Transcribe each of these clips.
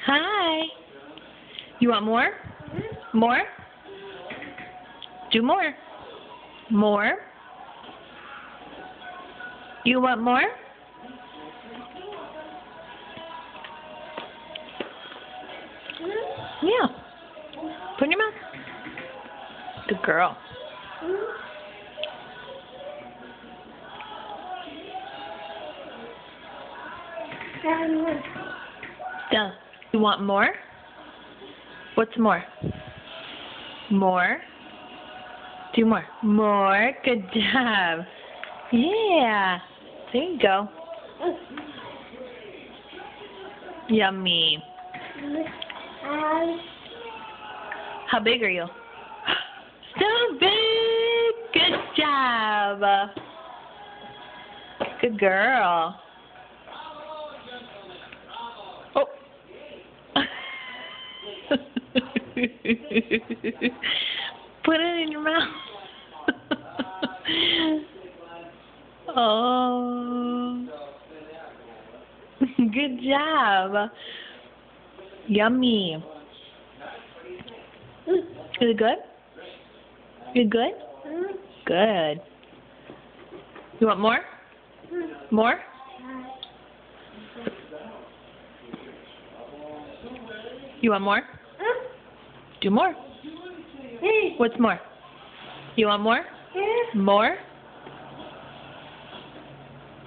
Hi. You want more? More? Do more. More? You want more? Yeah. Put in your mouth. Good girl. Stella, you want more? What's more? More? Do more. More. Good job. Yeah. There you go. Yummy. How big are you? So big. Good job. Good girl. Oh. Put it in your mouth. Oh. Good job. Yummy. Is it good? You good? Good. You want more? More? You want more? Do more. What's more? You want more? More?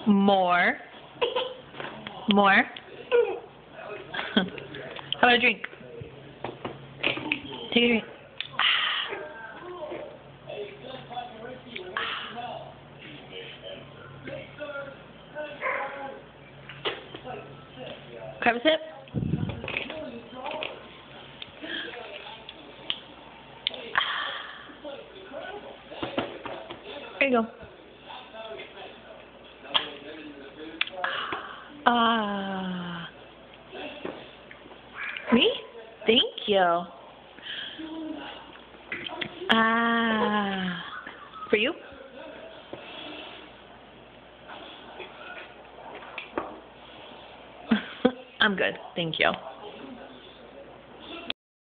More? More? How about a drink? Take a drink. Grab a sip. There you go. Ah. Me? Thank you. Ah. For you? I'm good. Thank you.